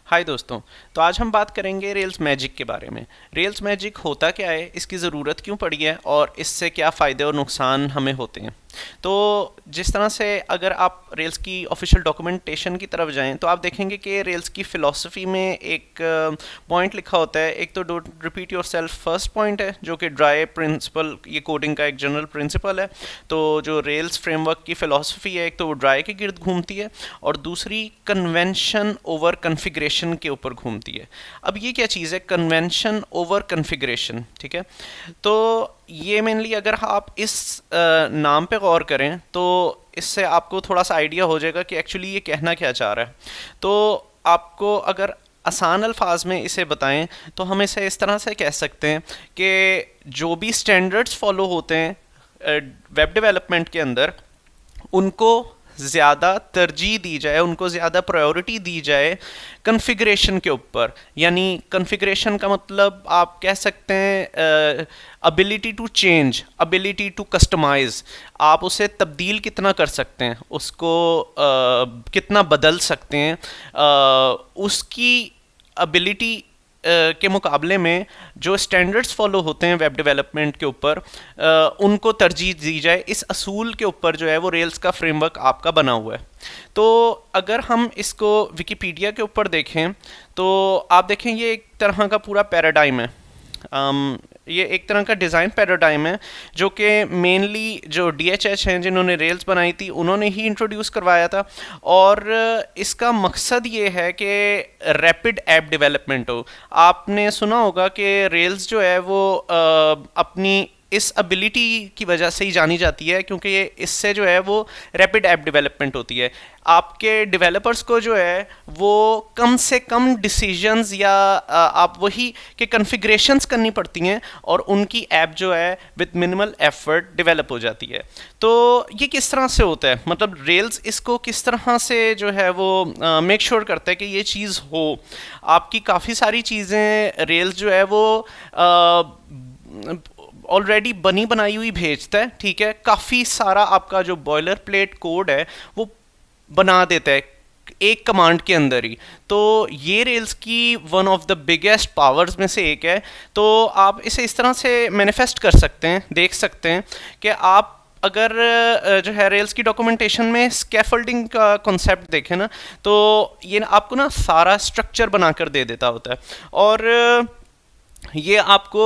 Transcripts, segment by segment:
हाय दोस्तों। तो आज हम बात करेंगे रेल्स मैजिक के बारे में। रेल्स मैजिक होता क्या है, इसकी ज़रूरत क्यों पड़ी है और इससे क्या फ़ायदे और नुकसान हमें होते हैं। तो जिस तरह से अगर आप रेल्स की ऑफिशियल डॉक्यूमेंटेशन की तरफ जाएं तो आप देखेंगे कि रेल्स की फ़िलॉसफी में एक पॉइंट लिखा होता है। एक तो don't repeat your self first point है, जो कि ड्राई प्रिंसिपल, ये कोडिंग का एक जनरल प्रिंसिपल है। तो जो रेल्स फ्रेमवर्क की फ़िलॉसफी है, एक तो वो ड्राई के गिर्द घूमती है और दूसरी कन्वेंशन ओवर कन्फिग्रेशन के ऊपर घूमती है। अब ये क्या चीज़ है, कन्वेंशन ओवर कन्फिग्रेशन, ठीक है। तो ये मेनली अगर आप इस नाम पे गौर करें तो इससे आपको थोड़ा सा आइडिया हो जाएगा कि एक्चुअली ये कहना क्या चाह रहा है। तो आपको अगर आसान अल्फाज में इसे बताएं तो हम इसे इस तरह से कह सकते हैं कि जो भी स्टैंडर्ड्स फॉलो होते हैं वेब डेवलपमेंट के अंदर, उनको ज़्यादा तरजीह दी जाए, उनको ज़्यादा प्रायोरिटी दी जाए कन्फिग्रेशन के ऊपर। यानी कन्फिग्रेशन का मतलब आप कह सकते हैं ability to change, ability to customize. आप उसे तब्दील कितना कर सकते हैं, उसको कितना बदल सकते हैं, उसकी एबिलिटी के मुकाबले में जो स्टैंडर्ड्स फॉलो होते हैं वेब डेवलपमेंट के ऊपर, उनको तरजीह दी जाए। इस असूल के ऊपर जो है वो रेल्स का फ्रेमवर्क आपका बना हुआ है। तो अगर हम इसको विकिपीडिया के ऊपर देखें तो आप देखें ये एक तरह का पूरा पैराडाइम है। ये एक तरह का डिज़ाइन पैराडाइम है जो कि मेनली जो DHH हैं जिन्होंने रेल्स बनाई थी उन्होंने ही इंट्रोड्यूस करवाया था। और इसका मकसद ये है कि रैपिड ऐप डेवलपमेंट हो। आपने सुना होगा कि रेल्स जो है वो अपनी इस एबिलिटी की वजह से ही जानी जाती है, क्योंकि ये इससे जो है वो रैपिड ऐप डेवलपमेंट होती है। आपके डेवलपर्स को जो है वो कम से कम डिसीजंस या आप वही के कन्फिग्रेशंस करनी पड़ती हैं और उनकी ऐप जो है विद मिनिमल एफर्ट डेवलप हो जाती है। तो ये किस तरह से होता है, मतलब रेल्स इसको किस तरह से जो है वो मेक श्योर करता है कि ये चीज़ हो। आपकी काफ़ी सारी चीज़ें रेल्स जो है वो ऑलरेडी बनी बनाई हुई भेजता है, ठीक है। काफ़ी सारा आपका जो बॉयलर प्लेट कोड है वो बना देता है एक कमांड के अंदर ही। तो ये रेल्स की one of the biggest powers में से एक है। तो आप इसे इस तरह से मैनिफेस्ट कर सकते हैं, देख सकते हैं कि आप अगर जो है रेल्स की डॉक्यूमेंटेशन में स्कैफोल्डिंग का कॉन्सेप्ट देखें ना, तो ये आपको ना सारा स्ट्रक्चर बनाकर दे देता होता है। और ये आपको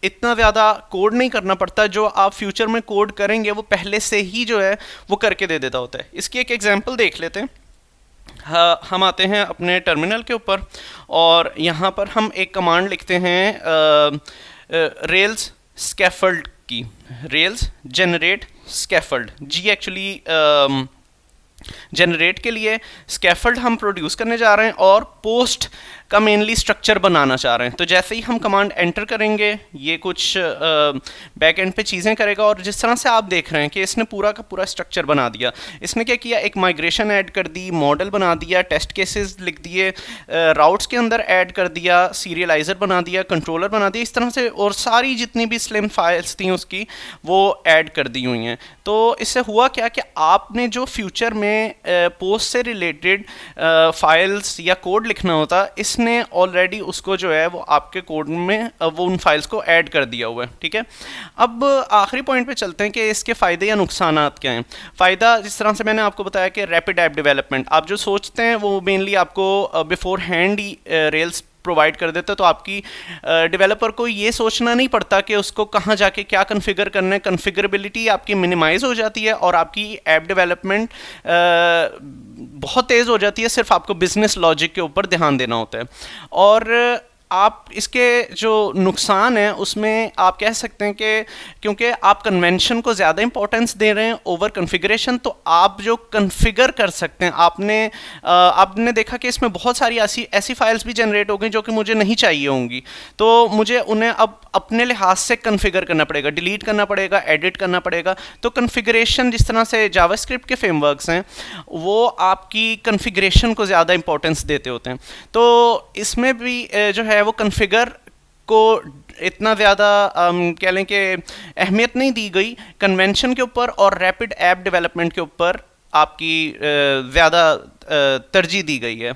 इतना ज़्यादा कोड नहीं करना पड़ता। जो आप फ्यूचर में कोड करेंगे वो पहले से ही जो है वो करके दे देता होता है। इसकी एक एग्जांपल देख लेते हैं। हम आते हैं अपने टर्मिनल के ऊपर और यहाँ पर हम एक कमांड लिखते हैं रेल्स स्कैफोल्ड की, रेल्स जनरेट स्कैफोल्ड। जी एक्चुअली जनरेट के लिए स्कैफोल्ड हम प्रोड्यूस करने जा रहे हैं और पोस्ट का मेनली स्ट्रक्चर बनाना चाह रहे हैं। तो जैसे ही हम कमांड एंटर करेंगे ये कुछ बैक एंड पे चीज़ें करेगा और जिस तरह से आप देख रहे हैं कि इसने पूरा का पूरा स्ट्रक्चर बना दिया। इसने क्या किया, एक माइग्रेशन ऐड कर दी, मॉडल बना दिया, टेस्ट केसेस लिख दिए, राउट्स के अंदर ऐड कर दिया, सीरियलाइज़र बना दिया, कंट्रोलर बना दिया, इस तरह से। और सारी जितनी भी स्लिम फाइल्स थी उसकी वो ऐड कर दी हुई हैं। तो इससे हुआ क्या कि आपने जो फ्यूचर में पोस्ट से रिलेटेड फाइल्स या कोड लिखना होता, इसने ऑलरेडी उसको जो है वो आपके कोड में वो उन फाइल्स को ऐड कर दिया हुआ है, ठीक है। अब आखिरी पॉइंट पे चलते हैं कि इसके फ़ायदे या नुकसानात क्या हैं। फ़ायदा, जिस तरह से मैंने आपको बताया कि रैपिड ऐप डेवलपमेंट, आप जो सोचते हैं वो मेनली आपको बिफोर हैंड ही रेल्स प्रोवाइड कर देता है। तो आपकी डेवलपर को ये सोचना नहीं पड़ता कि उसको कहाँ जाके क्या कन्फिगर करना है। कन्फिगरेबिलिटी आपकी मिनिमाइज़ हो जाती है और आपकी ऐप डेवलपमेंट बहुत तेज़ हो जाती है। सिर्फ आपको बिजनेस लॉजिक के ऊपर ध्यान देना होता है। और आप इसके जो नुकसान हैं उसमें आप कह सकते हैं कि क्योंकि आप कन्वेंशन को ज़्यादा इंपॉर्टेंस दे रहे हैं ओवर कन्फिगरेशन, तो आप जो कन्फिगर कर सकते हैं, आपने देखा कि इसमें बहुत सारी ऐसी फाइल्स भी जनरेट हो गई जो कि मुझे नहीं चाहिए होंगी। तो मुझे उन्हें अब अपने लिहाज से कन्फिगर करना पड़ेगा, डिलीट करना पड़ेगा, एडिट करना पड़ेगा। तो कन्फिगरेशन, जिस तरह से जावास्क्रिप्ट के फ्रेमवर्क्स हैं वो आपकी कन्फिगरेशन को ज़्यादा इंपॉर्टेंस देते होते हैं। तो इसमें भी जो है वो कन्फिगर को इतना ज़्यादा कह लें कि अहमियत नहीं दी गई। कन्वेंशन के ऊपर और रैपिड ऐप डेवलपमेंट के ऊपर आपकी ज़्यादा तरजीह दी गई है।